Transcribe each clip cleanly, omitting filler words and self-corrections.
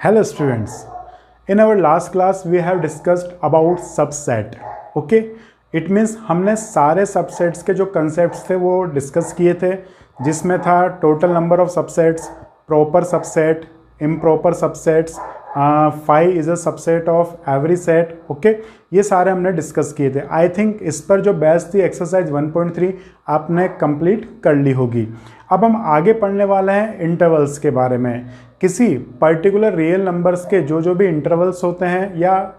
Hello students, in our last class we have discussed about subset. Okay, it means हमने सारे subsets के जो concepts थे वो discuss किए थे, जिसमें था total number of subsets, proper subset, improper subsets, phi is a subset of every set. Okay, ये सारे हमने डिस्कस किए थे. आई थिंक इस पर जो बैच थी एक्सरसाइज 1.3 आपने कंप्लीट कर ली होगी. अब हम आगे पढ़ने वाले हैं इंटरवल्स के बारे में. किसी पर्टिकुलर रियल नंबर्स के जो भी इंटरवल्स होते हैं या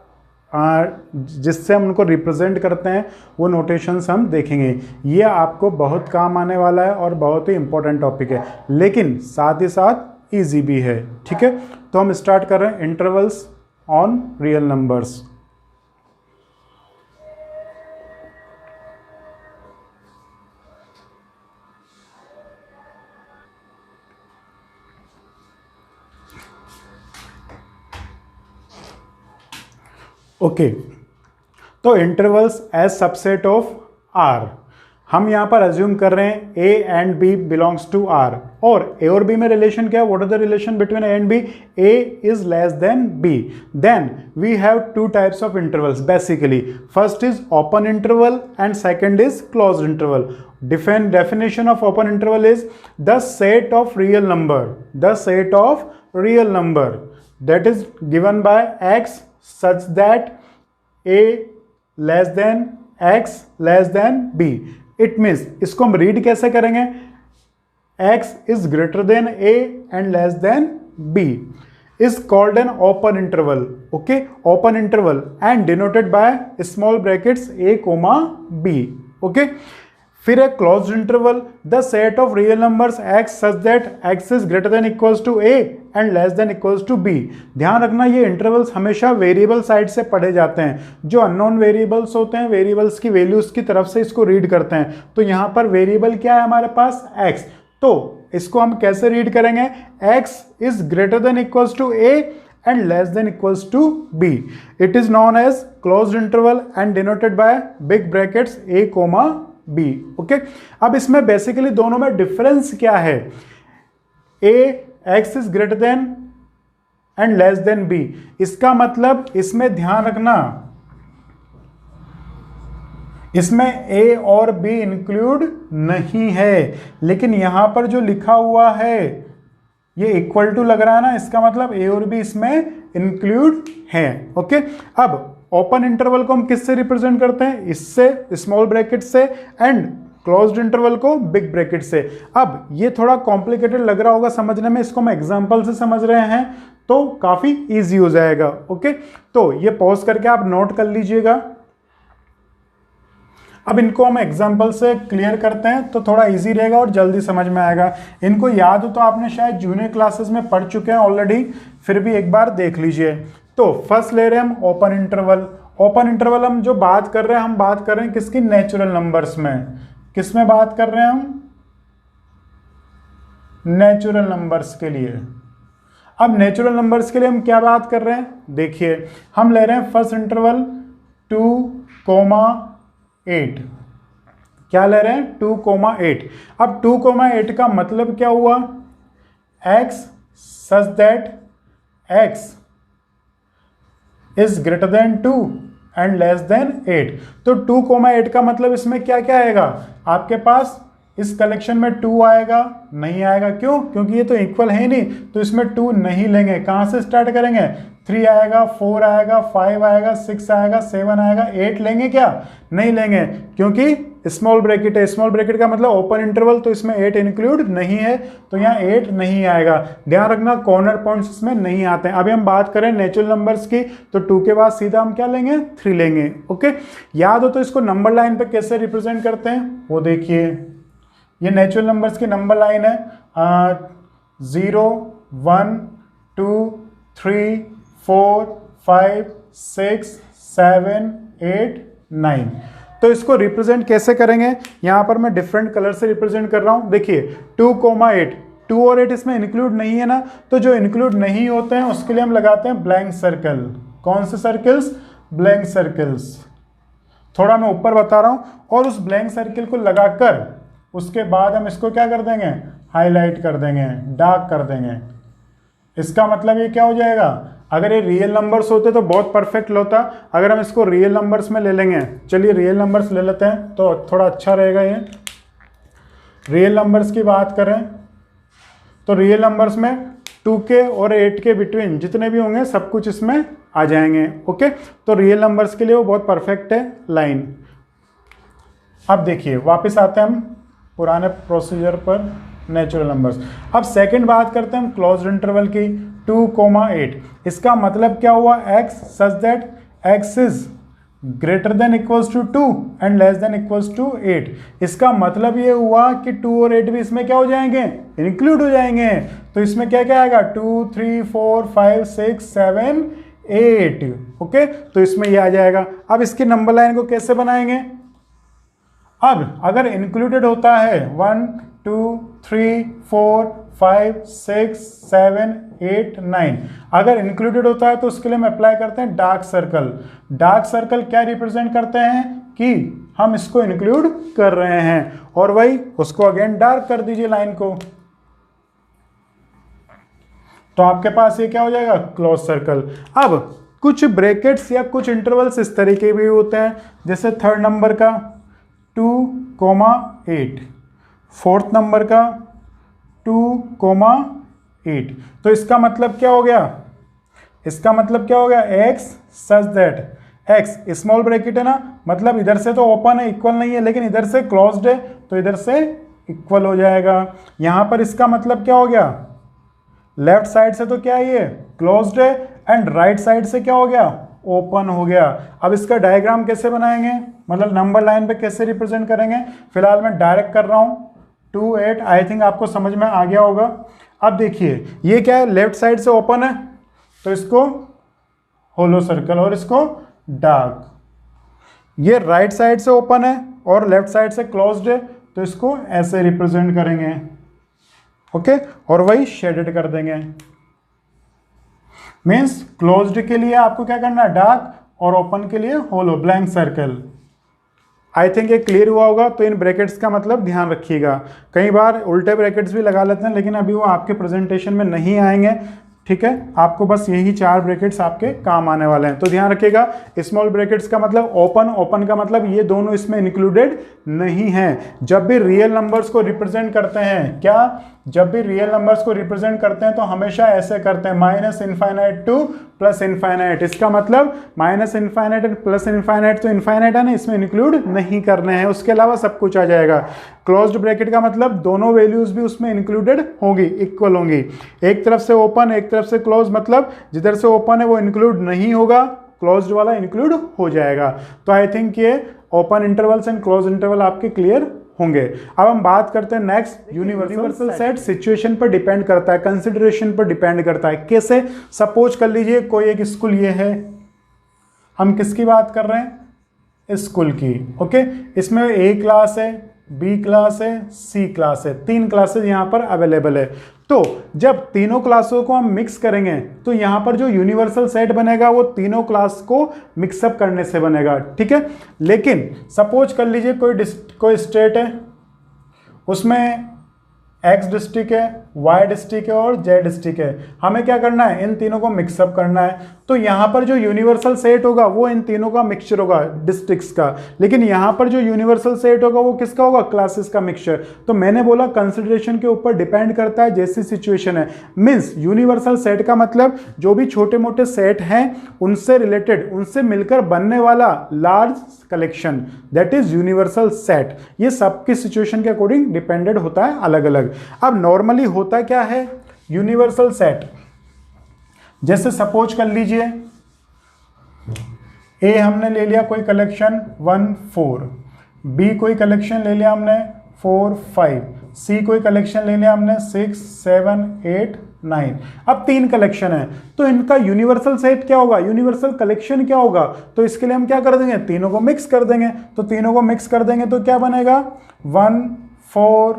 जिससे हम उनको रिप्रेजेंट करते हैं वो नोटेशंस हम देखेंगे. ये आपको बहुत काम आने वाला है और बहुत ही इंपॉर्टेंट टॉपिक है, लेकिन साथ ही साथ ईजी भी है. ठीक है, तो हम स्टार्ट कर रहे हैं intervals on real numbers. Okay, तो intervals as subset of R. हम यहाँ पर अज्यूम कर रहे हैं A and B belongs to R. और ए और बी में रिलेशन क्या है? What is the relation between A and B? A is less than B. Then we have two types of intervals basically. First is open interval and second is closed interval. Definition of open interval is the set of real number. The set of real number that is given by x such that a less than x less than b. It means इसको हम read कैसे करेंगे? x is greater than a and less than b is called an open interval. Okay, open interval and denoted by small brackets a comma b. Okay, फिर है closed interval. The set of real numbers x such that x is greater than equals to a and less than equals to b. ध्यान रखना ये intervals हमेशा variable side से पढ़े जाते हैं. जो अननोन वेरिएबल्स होते हैं वेरिएबल्स की वैल्यूज की तरफ से इसको रीड करते हैं. तो यहाँ पर वेरिएबल क्या है हमारे पास? x. तो इसको हम कैसे रीड करेंगे? x is greater than equals to a and less than equals to b. It is known as closed interval and denoted by big brackets a comma b. Okay, अब इसमें बेसिकली दोनों में difference क्या है? a x is greater then and less then b. इसका मतलब इसमें ध्यान रखना इसमें a और b इंक्लूड नहीं है, लेकिन यहां पर जो लिखा हुआ है ये इक्वल टू लग रहा है ना, इसका मतलब a और b इसमें इंक्लूड है. ओके, अब ओपन इंटरवल को हम किससे रिप्रेजेंट करते हैं? इससे, स्मॉल ब्रैकेट से, एंड क्लोज्ड इंटरवल को बिग ब्रैकेट से. अब ये थोड़ा कॉम्प्लिकेटेड लग रहा होगा समझने में, इसको हम एग्जांपल से समझ रहे हैं तो काफी इजी हो जाएगा. ओके, तो ये पॉज करके आप नोट कर लीजिएगा. अब इनको हम एग्जाम्पल से क्लियर करते हैं तो थोड़ा इजी रहेगा और जल्दी समझ में आएगा. इनको याद हो तो आपने शायद जूनियर क्लासेस में पढ़ चुके हैं ऑलरेडी, फिर भी एक बार देख लीजिए. तो फर्स्ट ले रहे हैं हम ओपन इंटरवल. ओपन इंटरवल हम जो बात कर रहे हैं, हम बात कर रहे हैं किसकी? नेचुरल नंबर्स में. किस में बात कर रहे हैं हम? नेचुरल नंबर्स के लिए. अब नेचुरल नंबर्स के लिए हम क्या बात कर रहे हैं? देखिए, हम ले रहे हैं फर्स्ट इंटरवल 2,8. क्या ले रहे हैं? 2,8. अब 2,8 का मतलब क्या हुआ? x such that x is greater then 2 and less then 8. तो 2,8 का मतलब इसमें क्या क्या आएगा? आपके पास इस कलेक्शन में 2 आएगा? नहीं आएगा. क्यों? क्योंकि ये तो इक्वल है ही नहीं, तो इसमें 2 नहीं लेंगे. कहाँ से स्टार्ट करेंगे? 3 आएगा, 4 आएगा, 5 आएगा, 6 आएगा, 7 आएगा. 8 लेंगे क्या? नहीं लेंगे, क्योंकि स्मॉल ब्रैकेट है. स्मॉल ब्रैकेट का मतलब ओपन इंटरवल, तो इसमें 8 इंक्लूड नहीं है, तो यहाँ 8 नहीं आएगा. ध्यान रखना कॉर्नर पॉइंट्स इसमें नहीं आते हैं. अभी हम बात करें नेचुरल नंबर्स की, तो 2 के बाद सीधा हम क्या लेंगे? 3 लेंगे. ओके, याद हो तो इसको नंबर लाइन पे कैसे रिप्रेजेंट करते हैं वो देखिए. ये नेचुरल नंबर्स की नंबर लाइन है. 0 1 2 3 4 5 6 7 8 9. तो इसको रिप्रेजेंट कैसे करेंगे? यहां पर मैं डिफरेंट कलर से रिप्रेजेंट कर रहा हूं. देखिए 2,8, 2 और 8 इसमें इंक्लूड नहीं है ना, तो जो इंक्लूड नहीं होते हैं उसके लिए हम लगाते हैं ब्लैंक सर्कल. कौन से सर्कल्स? Blank circles. थोड़ा मैं ऊपर बता रहा हूं. और उस ब्लैंक सर्कल को लगाकर उसके बाद हम इसको क्या कर देंगे? हाईलाइट कर देंगे, डार्क कर देंगे. इसका मतलब ये क्या हो जाएगा, अगर ये रियल नंबर्स होते तो बहुत परफेक्ट होता। अगर हम इसको रियल नंबर्स में ले लेंगे, चलिए रियल नंबर्स ले लेते हैं तो थोड़ा अच्छा रहेगा। ये रियल नंबर्स की बात करें तो रियल नंबर्स में 2 के और 8 के बिटवीन जितने भी होंगे सब कुछ इसमें आ जाएंगे। ओके, तो रियल नंबर्स के लिए वो बहुत परफेक्ट है लाइन। अब देखिए वापस आते हैं हम पुराने प्रोसीजर पर, नेचुरल नंबर्स। अब सेकंड बात करते हैं हम क्लोज्ड इंटरवल की, 2,8। इसका मतलब क्या हुआ, x such that x is greater than equals to 2 and less than equals to 8। इसका मतलब ये हुआ कि 2 और 8 भी इसमें क्या हो जाएंगे, इंक्लूड हो जाएंगे। तो इसमें क्या क्या आएगा, 2, 3, 4, 5, 6, 7, 8। ओके, तो इसमें ये आ जाएगा। अब इसकी नंबर लाइन को कैसे बनाएंगे, अब अगर इंक्लूडेड होता है 1, 2, 3, 4, 5, 6, 7, 8, 9, अगर इंक्लूडेड होता है तो उसके लिए हम अप्लाई करते हैं डार्क सर्कल। डार्क सर्कल क्या रिप्रेजेंट करते हैं कि हम इसको इंक्लूड कर रहे हैं, और वही उसको अगेन डार्क कर दीजिए लाइन को, तो आपके पास ये क्या हो जाएगा, क्लोज सर्कल। अब कुछ ब्रैकेट्स या कुछ इंटरवल्स इस तरीके भी होते हैं, जैसे थर्ड नंबर का 2,8, फोर्थ नंबर का 2,8। तो इसका मतलब क्या हो गया, इसका मतलब क्या हो गया, x such that x small bracket है ना, मतलब इधर से तो ओपन है, इक्वल नहीं है, लेकिन इधर से क्लोज्ड है तो इधर से इक्वल हो जाएगा। यहां पर इसका मतलब क्या हो गया, लेफ्ट साइड से तो क्या है ये क्लोज्ड है, एंड राइट साइड से क्या हो गया, ओपन हो गया। अब इसका डायग्राम कैसे बनाएंगे, मतलब नंबर लाइन पे कैसे रिप्रेजेंट करेंगे, फिलहाल मैं डायरेक्ट कर रहा हूं 2, 8। आई थिंक आपको समझ में आ गया होगा। अब देखिए ये क्या है, लेफ्ट साइड से ओपन है तो इसको होलो सर्कल और इसको डार्क। ये राइट साइड से ओपन है और लेफ्ट साइड से क्लोज्ड है तो इसको ऐसे रिप्रेजेंट करेंगे। ओके, और वही शेडेड कर देंगे। मीन्स क्लोज्ड के लिए आपको क्या करना है, डार्क, और ओपन के लिए होलो ब्लैंक सर्कल। आई थिंक ये क्लियर हुआ होगा। तो इन ब्रैकेट्स का मतलब ध्यान रखिएगा, कई बार उल्टे ब्रैकेट्स भी लगा लेते हैं लेकिन अभी वो आपके प्रेजेंटेशन में नहीं आएंगे। ठीक है, आपको बस यही 4 ब्रैकेट्स आपके काम आने वाले हैं, तो ध्यान रखिएगा। स्मॉल ब्रैकेट्स का मतलब ओपन, ओपन का मतलब ये दोनों इसमें इंक्लूडेड नहीं है। जब भी रियल नंबर्स को रिप्रेजेंट करते हैं, क्या, जब भी रियल नंबर्स को रिप्रेजेंट करते हैं तो हमेशा ऐसे करते हैं, -इनफाइनाइट टू +इनफाइनाइट। इसका मतलब -इनफाइनाइट एंड +इनफाइनाइट तो इनफाइनाइट है ना, इसमें इंक्लूड नहीं करने हैं, उसके अलावा सब कुछ आ जाएगा। क्लोज्ड ब्रैकेट का मतलब दोनों वैल्यूज भी उसमें इंक्लूडेड होंगी, इक्वल होंगी। एक तरफ से ओपन, एक तरफ से क्लोज, मतलब जिधर से ओपन है वो इंक्लूड नहीं होगा, क्लोज्ड वाला इंक्लूड हो जाएगा। तो आई थिंक ये open intervals and close interval आपके क्लियर होंगे। अब हम बात करते हैं नेक्स्ट, यूनिवर्सल सेट सिचुएशन पर डिपेंड करता है, कंसिडरेशन पर डिपेंड करता है। कैसे, सपोज कर लीजिए कोई एक स्कूल ये है, हम किसकी बात कर रहे हैं, स्कूल की। ओके, इसमें A क्लास है, B क्लास है, C क्लास है, 3 क्लासेस यहाँ पर अवेलेबल है। तो जब तीनों क्लासों को हम मिक्स करेंगे तो यहाँ पर जो यूनिवर्सल सेट बनेगा वो तीनों क्लास को मिक्सअप करने से बनेगा। ठीक है, लेकिन सपोज कर लीजिए कोई स्टेट है, उसमें X डिस्ट्रिक्ट है, Y डिस्ट्रिक्ट है और Z डिस्ट्रिक्ट है। हमें क्या करना है, इन तीनों को मिक्सअप करना है। तो यहाँ पर जो यूनिवर्सल सेट होगा वो इन तीनों का मिक्सचर होगा, डिस्ट्रिक्ट्स का। लेकिन यहाँ पर जो यूनिवर्सल सेट होगा वो किसका होगा, क्लासेस का मिक्सचर। तो मैंने बोला कंसिडरेशन के ऊपर डिपेंड करता है, जैसी सिचुएशन है। मीन्स यूनिवर्सल सेट का मतलब जो भी छोटे मोटे सेट हैं उनसे रिलेटेड, उनसे मिलकर बनने वाला large collection, that is universal set. ये सबकी सिचुएशन के अकॉर्डिंग डिपेंडेड होता है अलग अलग। अब नॉर्मली होता क्या है यूनिवर्सल सेट, जैसे सपोज कर लीजिए ए हमने ले लिया कोई कलेक्शन 1, 4, बी कोई कलेक्शन ले लिया हमने 4, 5, सी कोई कलेक्शन ले लिया हमने 6, 7, 8, 9। अब 3 कलेक्शन है तो इनका यूनिवर्सल सेट क्या होगा, यूनिवर्सल कलेक्शन क्या होगा। तो इसके लिए हम क्या कर देंगे, तीनों को मिक्स कर देंगे। तो तीनों को मिक्स कर देंगे तो क्या बनेगा, 1, 4,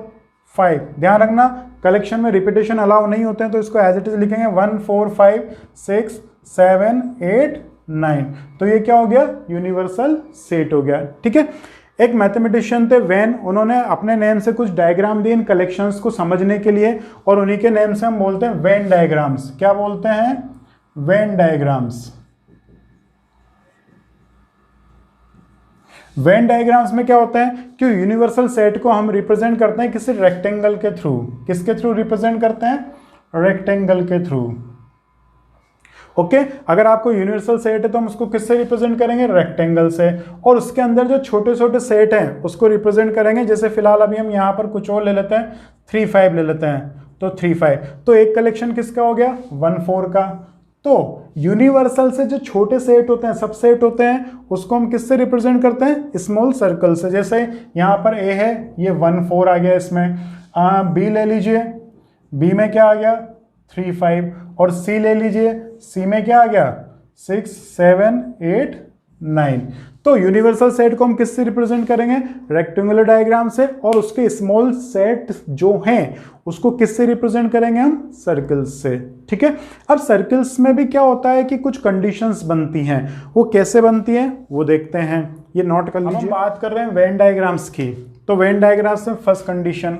5। ध्यान रखना कलेक्शन में रिपीटेशन अलाउ नहीं होते हैं, तो इसको एज इट इज लिखेंगे 1, 4, 5, 6, 7, 8, 9। तो ये क्या हो गया, यूनिवर्सल सेट हो गया। ठीक है, एक मैथमेटिशियन थे वेन, उन्होंने अपने नेम से कुछ डायग्राम दिए इन कलेक्शंस को समझने के लिए, और उन्हीं के नेम से हम बोलते हैं वेन डायग्राम्स। क्या बोलते हैं? Venn diagrams. वेन डायग्राम्स में क्या होता है कि यूनिवर्सल सेट को हम रिप्रेजेंट करते हैं किसी रेक्टेंगल के थ्रू। किसके थ्रू रिप्रेजेंट करते हैं? रेक्टेंगल के थ्रू। ओके, अगर आपको यूनिवर्सल सेट है तो हम उसको किससे रिप्रेजेंट करेंगे? रेक्टेंगल से। और उसके अंदर जो छोटे छोटे सेट हैं उसको रिप्रेजेंट करेंगे, जैसे फिलहाल अभी हम यहाँ पर कुछ और ले लेते हैं, 3 5 ले लेते हैं, तो 3 5। तो एक कलेक्शन किसका हो गया? 1 4 का। तो यूनिवर्सल से जो छोटे सेट होते हैं, सबसेट होते हैं, उसको हम किससे रिप्रेजेंट करते हैं? स्मॉल सर्कल से। जैसे यहाँ पर ए है, ये 1 4 आ गया इसमें। बी ले लीजिए, बी में क्या आ गया? 3 5। और सी ले लीजिए, सी में क्या आ गया? 6 7 8 9। तो यूनिवर्सल सेट को हम किससे रिप्रेजेंट करेंगे? रेक्टेंगुलर डायग्राम से। और उसके स्मॉल सेट जो हैं उसको किससे रिप्रेजेंट करेंगे हम? सर्कल्स से। ठीक है। अब सर्कल्स में भी क्या होता है कि कुछ कंडीशंस बनती हैं, वो कैसे बनती हैं वो देखते हैं। ये नोट कर लीजिए। हम बात कर रहे हैं वेन डायग्राम्स की। तो वेन डायग्राम्स में फर्स्ट कंडीशन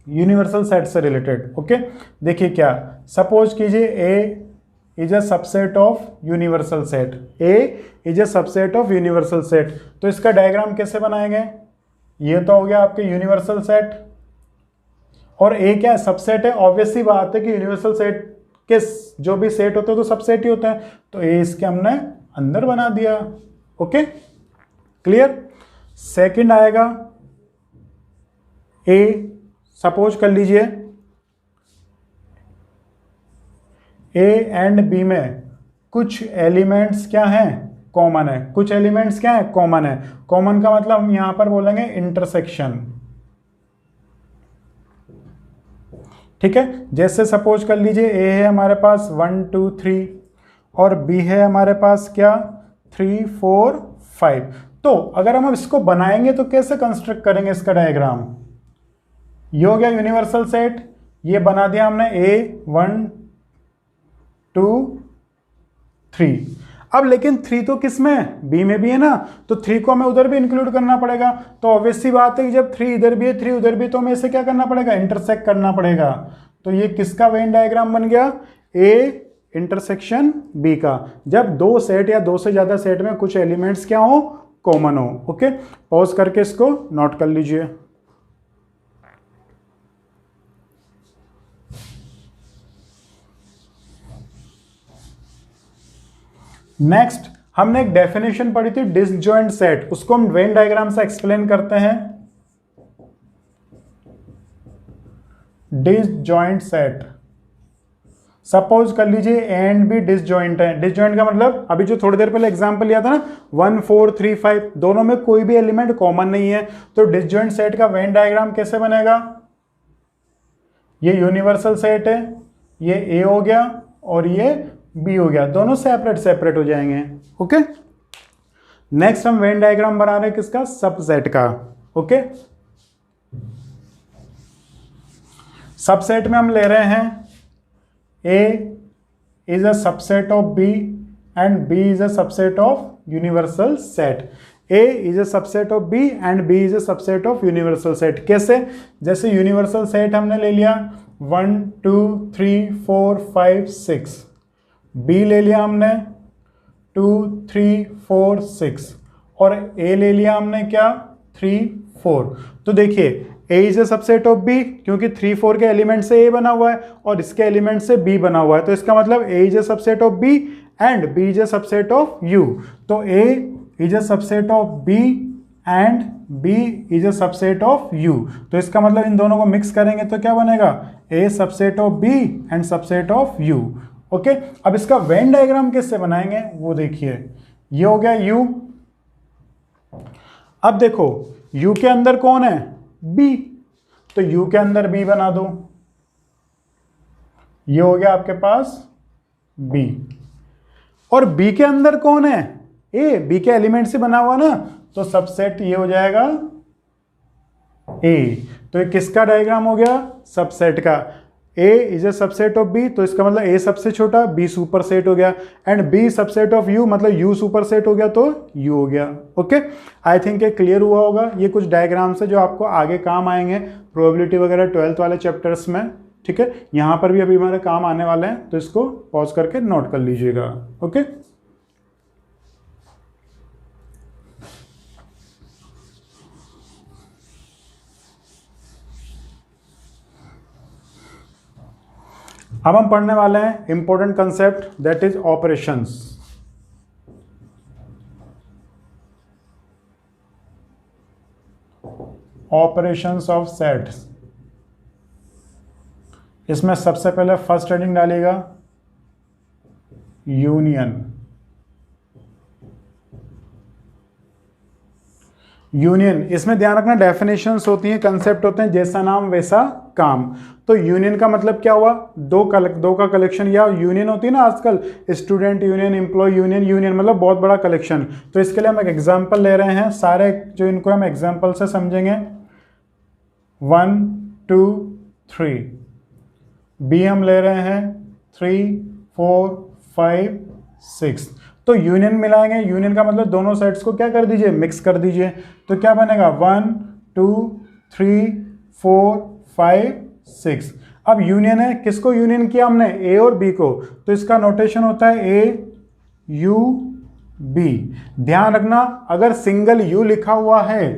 यूनिवर्सल सेट से रिलेटेड। ओके, देखिए क्या, सपोज कीजिए A is a subset of universal set. A is a subset of universal set. तो इसका डायग्राम कैसे बनाएंगे? ये तो हो गया आपके यूनिवर्सल सेट, और ए क्या है? सबसेट है। ऑब्वियस सी बात है कि यूनिवर्सल सेट के जो भी सेट होते हैं तो सबसेट ही होते हैं। तो ए इसके हमने अंदर बना दिया। Okay, clear. सेकंड आएगा ए, सपोज कर लीजिए ए एंड बी में कुछ एलिमेंट्स क्या हैं? कॉमन है। कुछ एलिमेंट्स क्या है? कॉमन है। कॉमन का मतलब हम यहां पर बोलेंगे इंटरसेक्शन। ठीक है। जैसे सपोज कर लीजिए ए है हमारे पास 1 2 3 और बी है हमारे पास क्या? 3 4 5। तो अगर हम इसको बनाएंगे तो कैसे कंस्ट्रक्ट करेंगे इसका डायग्राम? ये हो गया यूनिवर्सल सेट, ये बना दिया हमने ए 1 2 3। अब लेकिन 3 तो किस में है? बी में भी है ना, तो 3 को हमें उधर भी इंक्लूड करना पड़ेगा। तो ऑब्वियस सी बात है कि जब 3 इधर भी है 3 उधर भी, तो हमें इसे क्या करना पड़ेगा? इंटरसेक्ट करना पड़ेगा। तो ये किसका वेन डायग्राम बन गया? ए इंटरसेक्शन बी का। जब दो सेट या दो से ज्यादा सेट में कुछ एलिमेंट्स क्या हो? कॉमन हो। ओके, पॉज करके इसको नोट कर लीजिए। नेक्स्ट हमने एक डेफिनेशन पढ़ी थी डिसजॉइंट सेट, उसको हम वेन डायग्राम से एक्सप्लेन करते हैं। डिसजॉइंट सेट, सपोज कर लीजिए ए एंड बी डिसजॉइंट है। डिसजॉइंट का मतलब अभी जो थोड़ी देर पहले एग्जांपल लिया था ना 1 4 3 5, दोनों में कोई भी एलिमेंट कॉमन नहीं है। तो डिसजॉइंट सेट का वेन डायग्राम कैसे बनेगा? ये यूनिवर्सल सेट है, ये ए हो गया और ये बी हो गया, दोनों सेपरेट सेपरेट हो जाएंगे। ओके, नेक्स्ट हम वेन डायग्राम बना रहे हैं किसका? सबसेट का। ओके, सबसेट में हम ले रहे हैं A is a subset of B and B is a subset of universal set. A is a subset of B and B is a subset of universal set. कैसे? जैसे universal set हमने ले लिया 1 2 3 4 5 6, B ले लिया हमने 2 3 4 6 और A ले लिया हमने क्या? 3 4। तो देखिए A is a subset of B, क्योंकि 3 4 के एलिमेंट से A बना हुआ है और इसके एलिमेंट से B बना हुआ है, तो इसका मतलब A is a subset of B and B is a subset of U। तो A is a subset of B and B is a subset of U। तो इसका मतलब इन दोनों को मिक्स करेंगे तो क्या बनेगा? A subset of B and subset of U। Okay, अब इसका वेन डायग्राम किससे बनाएंगे वो देखिए। ये हो गया U। अब देखो U के अंदर कौन है? B, तो U के अंदर B बना दो। ये हो गया आपके पास B। और B के अंदर कौन है? A, B के एलिमेंट से बना हुआ ना, तो सबसेट ये हो जाएगा A। तो ये किसका डायग्राम हो गया? सबसेट का। A is a subset of B, तो इसका मतलब A सबसे छोटा, B सुपर सेट हो गया, and B subset of U मतलब U सुपर सेट हो गया, तो U हो गया। ओके, आई थिंक ये क्लियर हुआ होगा। ये कुछ डायग्राम्स है जो आपको आगे काम आएंगे प्रोबेबिलिटी वगैरह 12th वाले चैप्टर्स में। ठीक है, यहाँ पर भी अभी हमारे काम आने वाले हैं, तो इसको पॉज करके नोट कर लीजिएगा। ओके, अब हम पढ़ने वाले हैं important concept, that is operations. Operations of sets. इसमें सबसे पहले फर्स्ट हेडिंग डालिएगा यूनियन। यूनियन, इसमें ध्यान रखना डेफिनेशंस होती हैं, कंसेप्ट होते हैं, जैसा नाम वैसा काम। तो यूनियन का मतलब क्या हुआ, दो का कलेक्शन, या यूनियन होती है ना आजकल, student union, employ union, union मतलब बहुत बड़ा कलेक्शन। तो इसके लिए हम एक एग्जांपल ले रहे हैं, सारे जो इनको हम एग्जांपल से समझेंगे। 1 2 3, बी हम ले रहे हैं 3 4 5 6। तो यूनियन मिलाएंगे, यूनियन का मतलब दोनों सेट्स को क्या कर दीजिए, मिक्स कर दीजिए। तो क्या बनेगा 1 2 3 4 5 6। अब यूनियन है, किसको यूनियन किया हमने, ए और बी को, तो इसका नोटेशन होता है ए यू बी। ध्यान रखना, अगर सिंगल यू लिखा हुआ है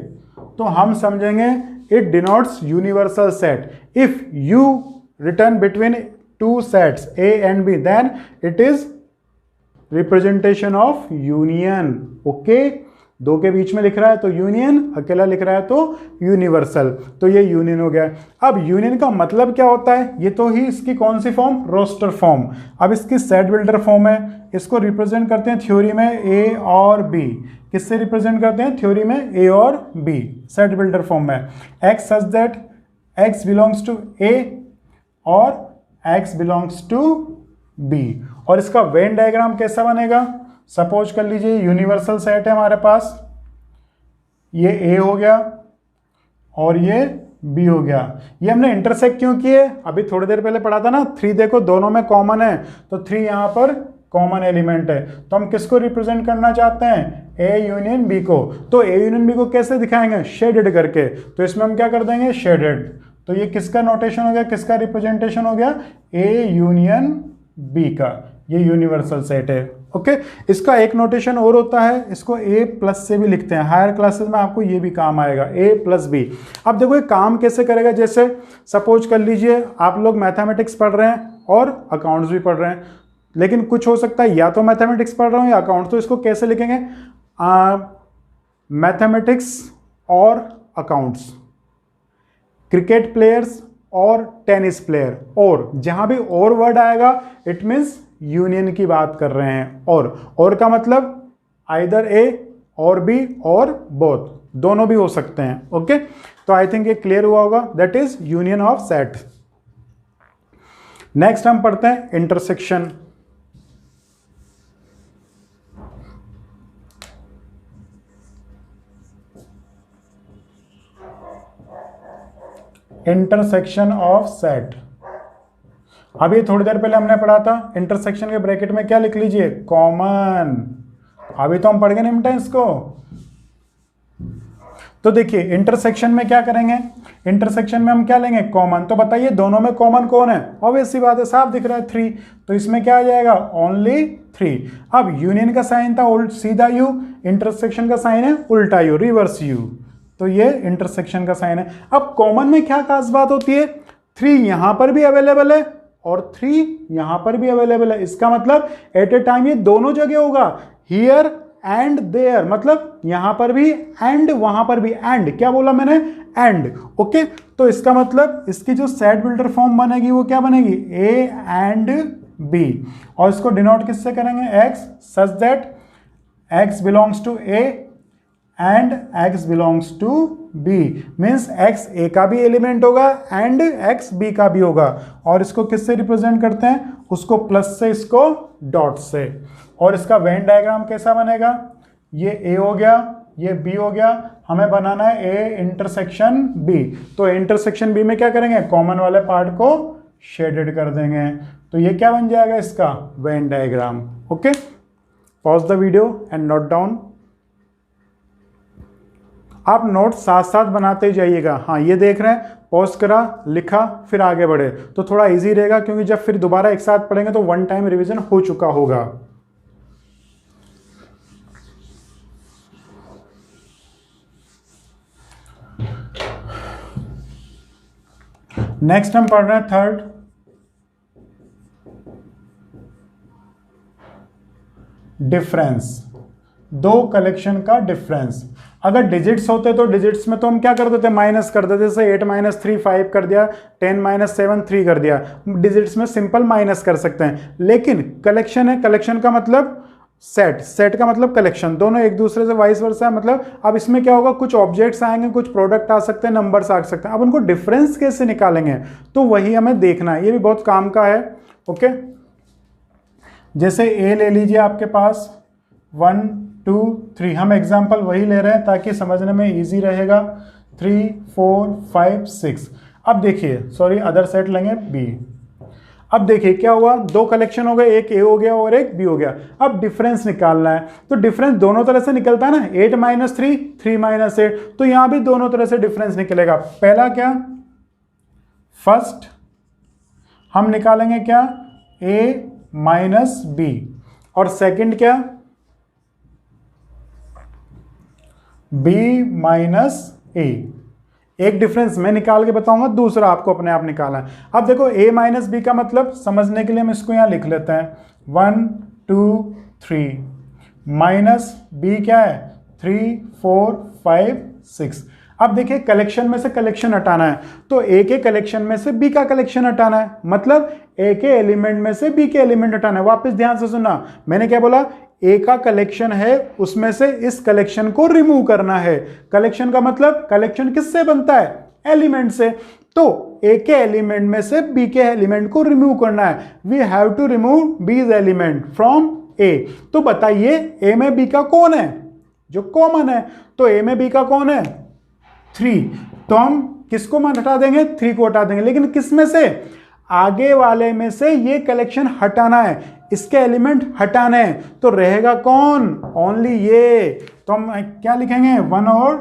तो हम समझेंगे it denotes universal set. If you return between two sets A and B, then it is representation of union. Okay, दो के बीच में लिख रहा है तो यूनियन, अकेला लिख रहा है तो यूनिवर्सल। तो ये यूनियन हो गया। अब यूनियन का मतलब क्या होता है, ये तो ही इसकी कौन सी फॉर्म, रोस्टर फॉर्म। अब इसकी सेट बिल्डर फॉर्म है, इसको रिप्रेजेंट करते हैं थ्योरी में ए और बी। किससे रिप्रेजेंट करते हैं, थ्योरी में ए और बी, सेट बिल्डर फॉर्म में। X such that x belongs to A और एक्स बिलोंग्स टू बी। और इसका वेन डायग्राम कैसा बनेगा, सपोज कर लीजिए यूनिवर्सल सेट है हमारे पास, ये ए हो गया और ये बी हो गया। ये हमने इंटरसेक्ट क्यों किए, अभी थोड़ी देर पहले पढ़ा था ना, 3 देखो दोनों में कॉमन है, तो 3 यहां पर कॉमन एलिमेंट है। तो हम किसको रिप्रेजेंट करना चाहते हैं, ए यूनियन बी को। तो ए यूनियन बी को कैसे दिखाएंगे, शेडेड करके। तो इसमें हम क्या कर देंगे, शेडेड। तो ये किसका नोटेशन हो गया, किसका रिप्रेजेंटेशन हो गया, ए यूनियन बी का। ये यूनिवर्सल सेट है। ओके, इसका एक नोटेशन और होता है, इसको ए प्लस से भी लिखते हैं, हायर क्लासेस में आपको ये भी काम आएगा, ए प्लस बी। अब देखो ये काम कैसे करेगा, जैसे सपोज कर लीजिए आप लोग मैथमेटिक्स पढ़ रहे हैं और अकाउंट्स भी पढ़ रहे हैं, लेकिन कुछ हो सकता है या तो मैथमेटिक्स पढ़ रहा हूँ या अकाउंट्स, तो इसको कैसे लिखेंगे, मैथमेटिक्स और अकाउंट्स, क्रिकेट प्लेयर्स और टेनिस प्लेयर। और जहां भी और वर्ड आएगा इट मीन्स यूनियन की बात कर रहे हैं। और का मतलब आइदर ए और बी और बोथ, दोनों भी हो सकते हैं। ओके, तो आई थिंक ये क्लियर हुआ होगा, that is union of set. Next हम पढ़ते हैं इंटरसेक्शन। Intersection of set. अभी थोड़ी देर पहले हमने पढ़ा था, इंटरसेक्शन के ब्रैकेट में क्या लिख लीजिए, कॉमन। अभी तो हम पढ़ गए निम्टेंस को। तो देखिए इंटरसेक्शन में क्या करेंगे, इंटरसेक्शन में हम क्या लेंगे, कॉमन। तो बताइए दोनों में कॉमन कौन है, ऑब्वियस सी बात है, साफ दिख रहा है 3। तो इसमें क्या आ जाएगा, ओनली 3। अब यूनियन का साइन था सीधा यू, इंटरसेक्शन का साइन है उल्टा यू, रिवर्स यू। तो ये इंटरसेक्शन का साइन है। अब कॉमन में क्या खास बात होती है, 3 यहां पर भी अवेलेबल है और 3 यहां पर भी अवेलेबल है। इसका मतलब एट ए टाइम ये दोनों जगह होगा, हियर एंड देयर, मतलब यहां पर भी एंड वहां पर भी एंड। क्या बोला मैंने, एंड। ओके, तो इसका मतलब इसकी जो सेट बिल्डर फॉर्म बनेगी वो क्या बनेगी, ए एंड बी। और इसको डिनोट किससे करेंगे, x such that x belongs to A and x belongs to b। Means x a का भी एलिमेंट होगा एंड x b का भी होगा। और इसको किससे रिप्रेजेंट करते हैं, उसको प्लस से, इसको डॉट से। और इसका वेन डायग्राम कैसा बनेगा, ये a हो गया, ये b हो गया, हमें बनाना है a इंटरसेक्शन b। तो इंटरसेक्शन b में क्या करेंगे, कॉमन वाले पार्ट को शेडेड कर देंगे। तो ये क्या बन जाएगा इसका Venn diagram. Okay, pause the video and note down. आप नोट साथ साथ बनाते जाइएगा। हाँ, ये देख रहे हैं, पॉज करा, लिखा, फिर आगे बढ़े तो थोड़ा इजी रहेगा, क्योंकि जब फिर दोबारा एक साथ पढ़ेंगे तो वन टाइम रिवीजन हो चुका होगा। नेक्स्ट हम पढ़ रहे हैं थर्ड, डिफरेंस, दो कलेक्शन का डिफरेंस। अगर डिजिट्स होते तो डिजिट्स में तो हम क्या कर देते, माइनस कर देते, जैसे 8 - 3 5 कर दिया, 10 - 7 3 कर दिया। डिजिट्स में सिंपल माइनस कर सकते हैं, लेकिन कलेक्शन है, कलेक्शन का मतलब सेट, सेट का मतलब कलेक्शन, दोनों एक दूसरे से वाइस वर्सा है। मतलब अब इसमें क्या होगा, कुछ ऑब्जेक्ट्स आएंगे, कुछ प्रोडक्ट आ सकते हैं, नंबर्स आ सकते हैं। अब उनको डिफरेंस कैसे निकालेंगे, तो वही हमें देखना है। ये भी बहुत काम का है। ओके, जैसे ए ले लीजिए आपके पास 1 2 3, हम एग्जाम्पल वही ले रहे हैं ताकि समझने में इजी रहेगा। 3 4 5 6। अब देखिए, सॉरी अदर सेट लेंगे बी। अब देखिए क्या हुआ, दो कलेक्शन हो गए, एक ए हो गया और एक बी हो गया। अब डिफरेंस निकालना है, तो डिफरेंस दोनों तरह से निकलता है ना, 8 - 3 3 - 8, तो यहां भी दोनों तरह से डिफरेंस निकलेगा। पहला क्या, फर्स्ट हम निकालेंगे क्या, ए माइनस बी, और सेकंड क्या, बी माइनस ए। एक डिफरेंस मैं निकाल के बताऊंगा, दूसरा आपको अपने आप निकालना है। अब देखो a माइनस बी का मतलब समझने के लिए हम इसको यहां लिख लेते हैं, 1 2 3 माइनस बी क्या है, 3 4 5 6। अब देखिए कलेक्शन में से कलेक्शन हटाना है, तो ए के कलेक्शन में से बी का कलेक्शन हटाना है, मतलब ए के एलिमेंट में से बी के एलिमेंट हटाना है। वापस ध्यान से सुनना, मैंने क्या बोला, ए का कलेक्शन है, उसमें से इस कलेक्शन को रिमूव करना है। कलेक्शन का मतलब कलेक्शन किससे बनता है, एलिमेंट से। तो ए के एलिमेंट में से बी के एलिमेंट को रिमूव करना है। वी हैव टू रिमूव बीज एलिमेंट फ्रॉम ए। तो बताइए ए में बी का कौन है, जो कॉमन है। तो ए में बी का कौन है, 3, तो हम किसको हटा देंगे, 3 को हटा देंगे। लेकिन किस में से, आगे वाले में से ये कलेक्शन हटाना है, इसके एलिमेंट हटाने हैं, तो रहेगा कौन, ओनली ये। तो हम क्या लिखेंगे, 1 और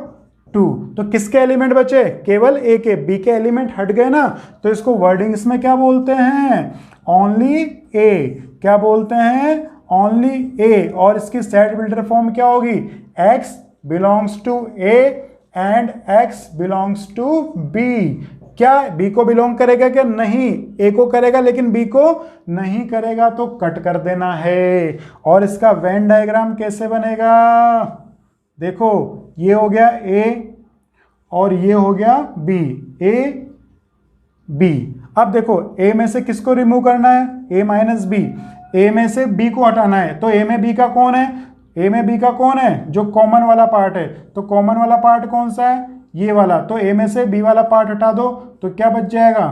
2। तो किसके एलिमेंट बचे, केवल ए के, बी के एलिमेंट हट गए ना, तो इसको वर्डिंग्स में क्या बोलते हैं, ओनली ए। क्या बोलते हैं, ओनली ए। और इसकी सेट बिल्डर फॉर्म क्या होगी, x belongs to A and x belongs to B. क्या बी को बिलोंग करेगा, क्या नहीं, ए को करेगा लेकिन बी को नहीं करेगा, तो कट कर देना है। और इसका वेन डायग्राम कैसे बनेगा, देखो ये हो गया ए और ये हो गया बी, ए बी। अब देखो ए में से किसको रिमूव करना है, ए माइनस बी। ए में से बी को हटाना है, तो ए में बी का कौन है, ए में बी का कौन है, जो कॉमन वाला पार्ट है। तो कॉमन वाला पार्ट कौन सा है, ये वाला। तो ए में से बी वाला पार्ट हटा दो, तो क्या बच जाएगा,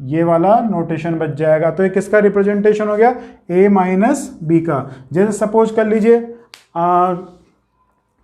ये वाला नोटेशन बच जाएगा। तो ये किसका रिप्रेजेंटेशन हो गया, ए माइनस बी का। जैसे सपोज कर लीजिए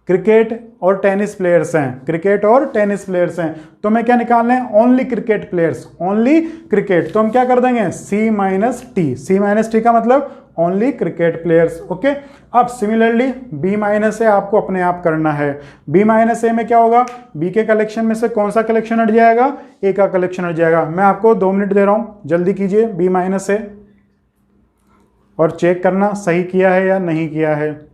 क्रिकेट और टेनिस प्लेयर्स हैं, क्रिकेट और टेनिस प्लेयर्स हैं, तो मैं क्या निकालना है, only cricket players, only cricket. तो हम क्या कर देंगे, सी माइनस टी। सी माइनस टी का मतलब ओनली क्रिकेट प्लेयर्स। ओके, अब सिमिलरली बी माइनस ए आपको अपने आप करना है। बी माइनस ए में क्या होगा, बी के कलेक्शन में से कौन सा कलेक्शन हट जाएगा, ए का कलेक्शन हट जाएगा। मैं आपको 2 मिनट दे रहा हूं, जल्दी कीजिए बी माइनस ए, और चेक करना सही किया है या नहीं किया है।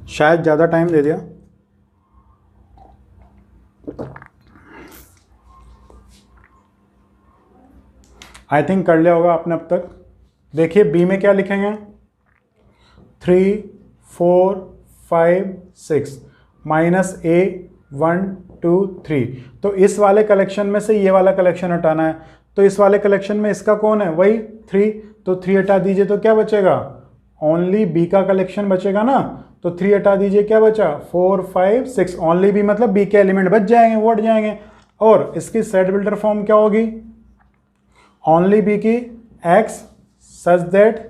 शायद ज़्यादा टाइम दे दिया। आई थिंक कर लिया होगा आपने अब तक। देखिए बी में क्या लिखेंगे, 3 4 5 6 माइनस ए 1 2 3। तो इस वाले कलेक्शन में से ये वाला कलेक्शन हटाना है, तो इस वाले कलेक्शन में इसका कौन है, वही 3। तो 3 हटा दीजिए, तो क्या बचेगा, ओनली बी का कलेक्शन बचेगा ना। तो 3 हटा दीजिए, क्या बचा 4 5 6, ओनली बी मतलब बी के एलिमेंट बच जाएंगे, वो हट जाएंगे। और इसकी सेट बिल्डर फॉर्म क्या होगी, ओनली बी की एक्स सच दैट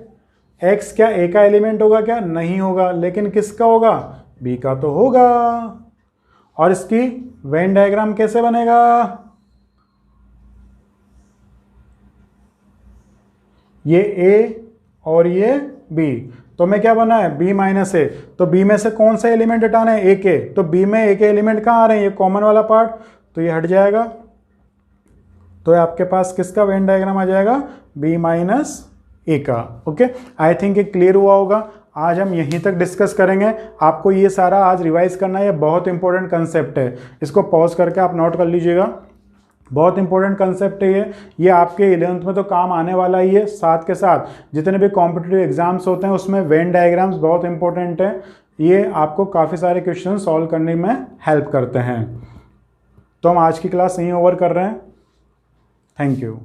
एक्स क्या ए का एलिमेंट होगा, क्या नहीं होगा, लेकिन किसका होगा, बी का तो होगा। और इसकी वेन डायग्राम कैसे बनेगा, ये ए और ये बी, तो मैं क्या बना है बी माइनस ए, तो बी में से कौन सा एलिमेंट हटाना है, ए के, तो बी में ए के एलिमेंट कहाँ आ रहे हैं, ये कॉमन वाला पार्ट, तो ये हट जाएगा। तो आपके पास किसका वेन डायग्राम आ जाएगा, बी माइनस ए का। ओके, आई थिंक ये क्लियर हुआ होगा। आज हम यहीं तक डिस्कस करेंगे, आपको ये सारा आज रिवाइज करना है, ये बहुत इंपॉर्टेंट कंसेप्ट है, इसको पॉज करके आप नोट कर लीजिएगा, बहुत इंपॉर्टेंट कंसेप्ट है ये आपके 11th में तो काम आने वाला ही है। साथ के साथ जितने भी कॉम्पिटिटिव एग्जाम्स होते हैं उसमें वेन डायग्राम्स बहुत इंपॉर्टेंट है, ये आपको काफ़ी सारे क्वेश्चन सॉल्व करने में हेल्प करते हैं। तो हम आज की क्लास यहीं ओवर कर रहे हैं। Thank you.